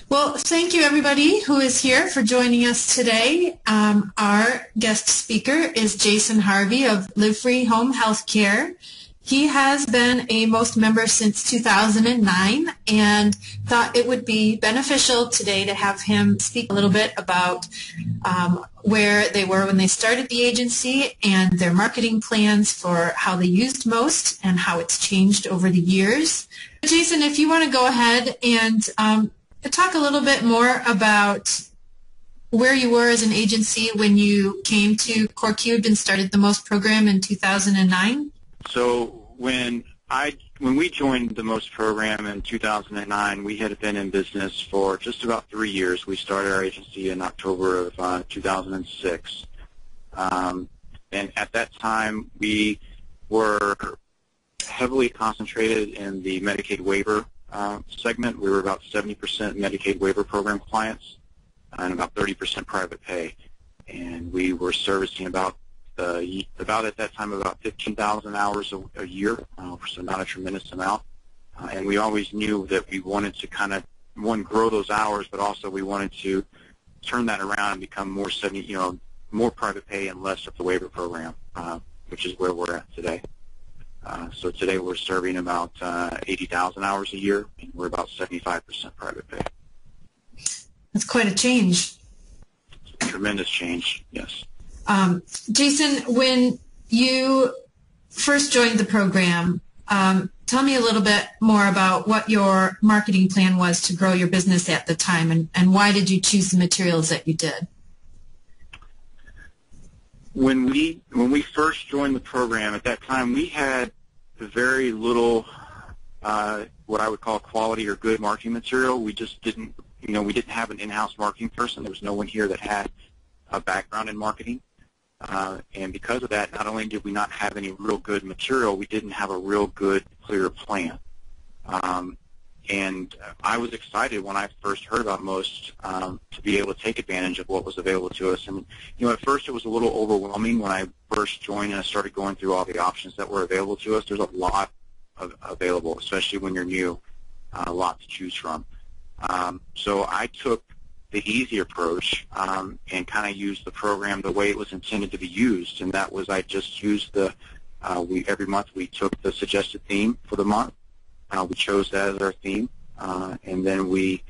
Well, thank you everybody who is here for joining us today. Our guest speaker is Jason Harvey of Live Free Home Healthcare. He has been a MOST member since 2009 and thought it would be beneficial today to have him speak a little bit about where they were when they started the agency and their marketing plans for how they used MOST and how it's changed over the years. Jason, if you want to go ahead and talk a little bit more about where you were as an agency when you came to corecubed and started the MOST program in 2009. So when we joined the MOST program in 2009, we had been in business for just about 3 years. We started our agency in October of 2006. And at that time, we were heavily concentrated in the Medicaid waiver segment. We were about 70% Medicaid waiver program clients and about 30% private pay. And we were servicing about at that time about 15,000 hours a year, so not a tremendous amount. And we always knew that we wanted to kind of, one, grow those hours, but also we wanted to turn that around and become more more private pay and less of the waiver program, which is where we're at today. So today we're serving about 80,000 hours a year, and we're about 75% private pay. That's quite a change. It's a tremendous change, yes. Jason, when you first joined the program, tell me a little bit more about what your marketing plan was to grow your business at the time, and why did you choose the materials that you did? When we first joined the program, at that time we had very little what I would call quality or good marketing material. We just didn't, we didn't have an in-house marketing person. There was no one here that had a background in marketing. And because of that, not only did we not have any real good material, we didn't have a real good, clear plan. And I was excited when I first heard about MOST to be able to take advantage of what was available to us. And, at first it was a little overwhelming when I first joined and I started going through all the options that were available to us. There's a lot available, especially when you're new, a lot to choose from. So I took the easy approach and kind of used the program the way it was intended to be used, and that was I just used every month we took the suggested theme for the month. We chose that as our theme, and then we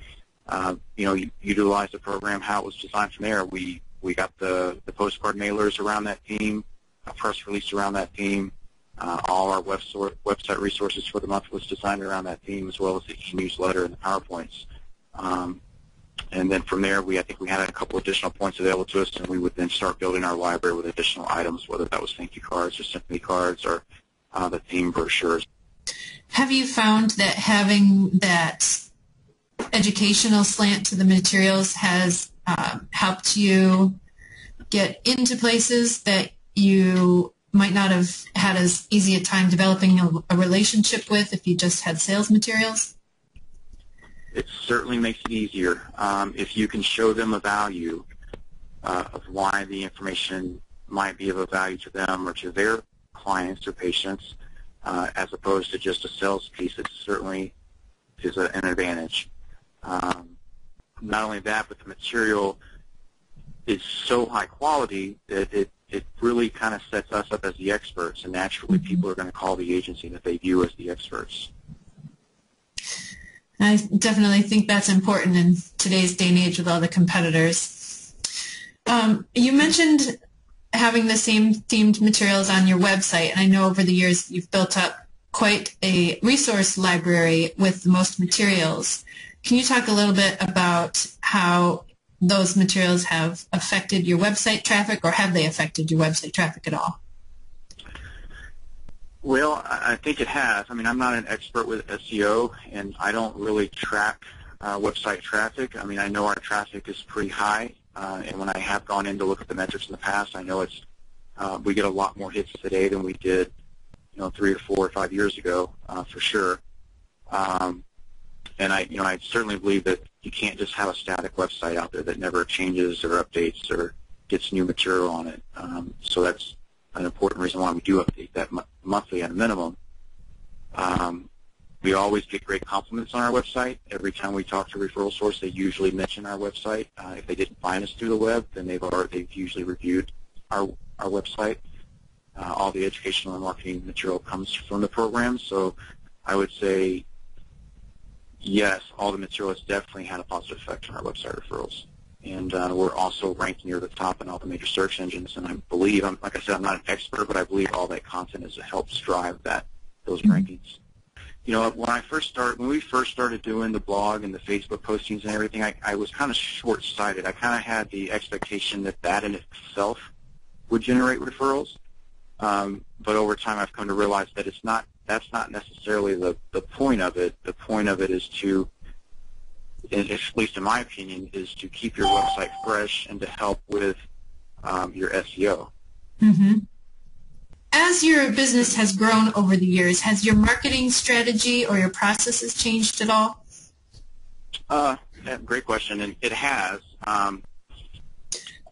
utilized the program how it was designed from there. We got the postcard mailers around that theme, a press release around that theme. All our website resources for the month was designed around that theme, as well as the e-newsletter and the PowerPoints. And then from there, I think we had a couple additional points available to us, and we would then start building our library with additional items, whether that was thank you cards or sympathy cards or the theme brochures. Have you found that having that educational slant to the materials has helped you get into places that you might not have had as easy a time developing a relationship with if you just had sales materials? It certainly makes it easier if you can show them a value of why the information might be of a value to them or to their clients or patients, as opposed to just a sales piece. It certainly is an advantage. Not only that, but the material is so high quality that it really kind of sets us up as the experts, and naturally people are going to call the agency that they view as the experts. I definitely think that's important in today's day and age with all the competitors. You mentioned having the same themed materials on your website, and I know over the years you've built up quite a resource library with the MOST materials. Can you talk a little bit about how those materials have affected your website traffic, or have they affected your website traffic at all? Well, I think it has. I mean, I'm not an expert with SEO, and I don't really track website traffic. I mean, I know our traffic is pretty high, and when I have gone in to look at the metrics in the past, I know it's we get a lot more hits today than we did, 3 or 4 or 5 years ago, for sure. And I certainly believe that you can't just have a static website out there that never changes or updates or gets new material on it. So that's an important reason why we do update that monthly at a minimum. We always get great compliments on our website. Every time we talk to a referral source, they usually mention our website. If they didn't find us through the web, then they've usually reviewed our website. All the educational and marketing material comes from the program, so I would say yes, all the material has definitely had a positive effect on our website referrals. And we're also ranked near the top in all the major search engines, and I believe, like I said, I'm not an expert, but I believe all that content helps drive those rankings. You know, when we first started doing the blog and the Facebook postings and everything, I was kind of short-sighted. I kind of had the expectation that in itself would generate referrals, but over time I've come to realize that that's not necessarily the point of it. The point of it is to, at least in my opinion, is to keep your website fresh and to help with your SEO. Mm-hmm. As your business has grown over the years, has your marketing strategy or your processes changed at all? Great question, and it has.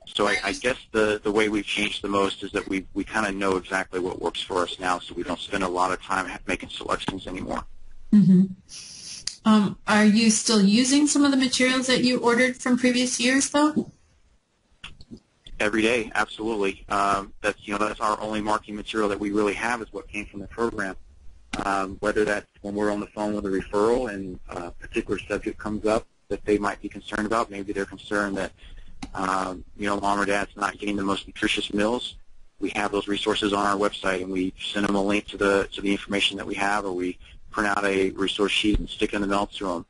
So I guess the way we've changed the most is that we kind of know exactly what works for us now, so we don't spend a lot of time making selections anymore. Mm-hmm. Are you still using some of the materials that you ordered from previous years, though? Every day, absolutely. That's our only marketing material that we really have is what came from the program. Whether that's when we're on the phone with a referral and a particular subject comes up that they might be concerned about, maybe they're concerned that mom or dad's not getting the most nutritious meals. We have those resources on our website, and we send them a link to the information that we have, or we print out a resource sheet and stick it in the mail to them.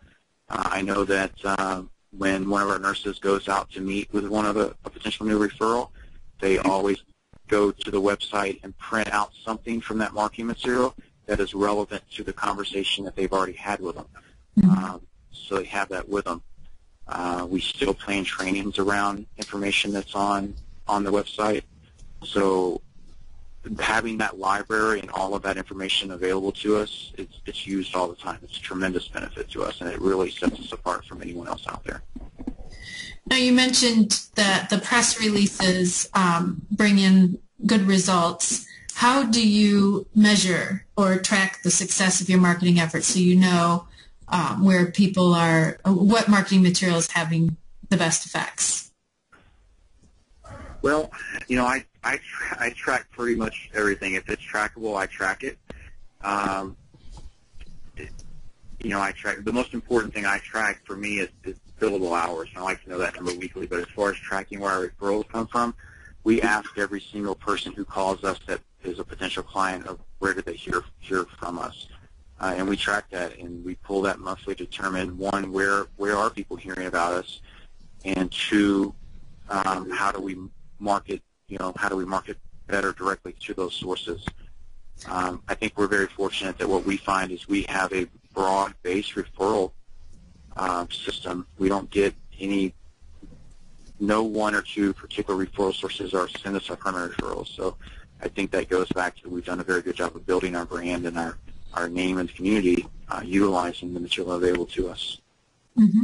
I know that when one of our nurses goes out to meet with a potential new referral, they always go to the website and print out something from that marketing material that is relevant to the conversation that they've already had with them. So they have that with them. We still plan trainings around information that's on the website. So having that library and all of that information available to us, it's used all the time. It's a tremendous benefit to us, and it really sets us apart from anyone else out there. Now, you mentioned that the press releases bring in good results. How do you measure or track the success of your marketing efforts so you know where people are, what marketing material is having the best effects? Well, I track pretty much everything. If it's trackable, I track it. I track. The most important thing I track for me is billable hours. And I like to know that number weekly. But as far as tracking where our referrals come from, we ask every single person who calls us that is a potential client of where did they hear from us. And we track that, and we pull that monthly to determine, one, where are people hearing about us, and two, how do we market better directly to those sources. I think we're very fortunate that what we find is we have a broad-based referral system. We don't get no one or two particular referral sources send us our primary referrals. So I think that goes back to we've done a very good job of building our brand and our name in the community, utilizing the material available to us. Mm-hmm.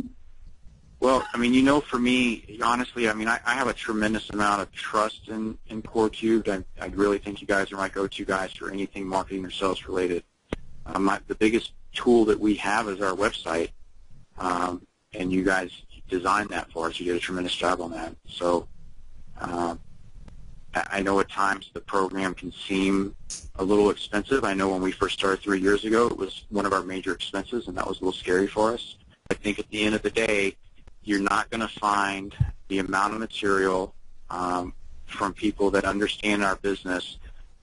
Well, for me, honestly, I have a tremendous amount of trust in corecubed. I really think you guys are my go-to guys for anything marketing or sales related. The biggest tool that we have is our website, and you guys designed that for us. You did a tremendous job on that. So I know at times the program can seem a little expensive. I know when we first started 3 years ago, it was one of our major expenses, and that was a little scary for us. I think at the end of the day, you're not going to find the amount of material from people that understand our business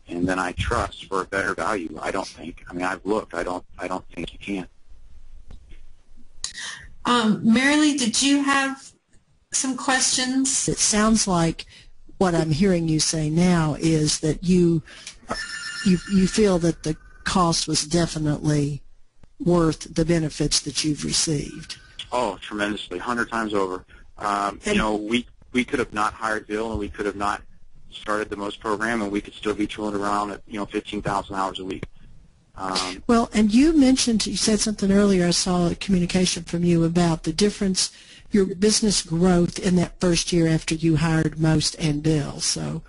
and then I trust for a better value. I don't think. I've looked. I don't think you can. Marilee, did you have some questions? It sounds like what I'm hearing you say now is that you feel that the cost was definitely worth the benefits that you've received. Oh, tremendously, 100 times over. We could have not hired Bill, and we could have not started the MOST program, and we could still be tooling around at 15,000 hours a week. Well, and you said something earlier. I saw a communication from you about the difference, your business growth in that first year after you hired MOST and Bill. So,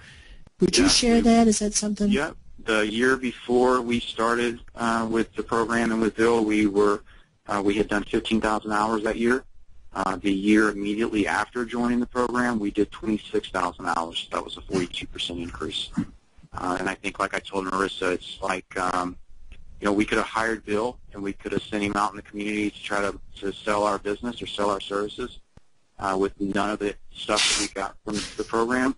would you share that? Is that something? Yeah, the year before we started with the program and with Bill, we had done 15,000 hours that year. The year immediately after joining the program, we did 26,000 hours. That was a 42% increase. And I think, like I told Marissa, it's like, we could have hired Bill and we could have sent him out in the community to try to sell our business or sell our services with none of the stuff that we got from the program.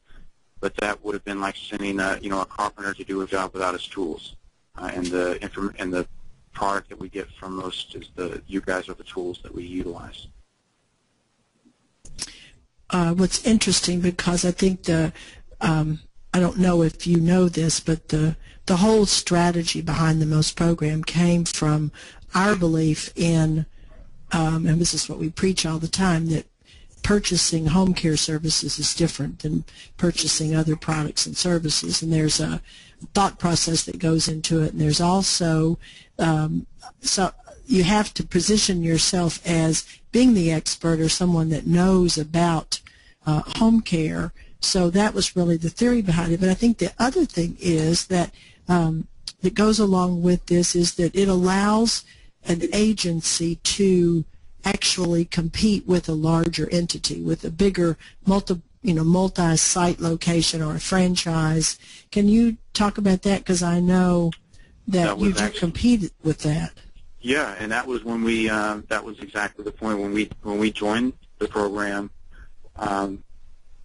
But that would have been like sending a carpenter to do a job without his tools. And the product that we get from most is you guys are the tools that we utilize. What's interesting, because I think I don't know if you know this, but the whole strategy behind the MOST program came from our belief in, and this is what we preach all the time, that purchasing home care services is different than purchasing other products and services, and there's a thought process that goes into it, and there's also so you have to position yourself as being the expert or someone that knows about home care. So that was really the theory behind it. But I think the other thing is that that goes along with this is that it allows an agency to actually compete with a larger entity, with a bigger multi-site location or a franchise. Can you talk about that? Because I know that you do compete with that. Yeah, and that was when we that was exactly the point when we joined the program.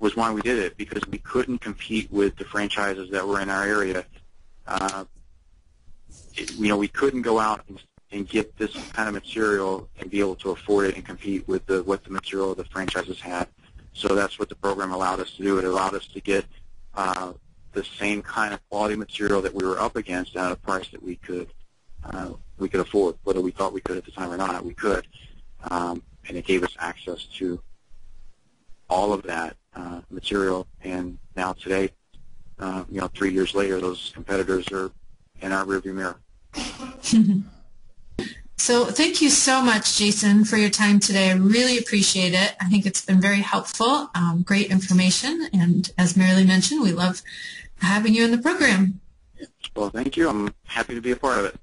Was why we did it, because we couldn't compete with the franchises that were in our area. We couldn't go out and get this kind of material and be able to afford it and compete with what the material the franchises had. So that's what the program allowed us to do. It allowed us to get the same kind of quality material that we were up against at a price that we could afford, whether we thought we could at the time or not. We could, and it gave us access to all of that material. And now today, 3 years later, those competitors are in our rearview mirror. So thank you so much, Jason, for your time today. I really appreciate it. I think it's been very helpful, great information, and as Marilee mentioned, we love having you in the program. Well, thank you. I'm happy to be a part of it.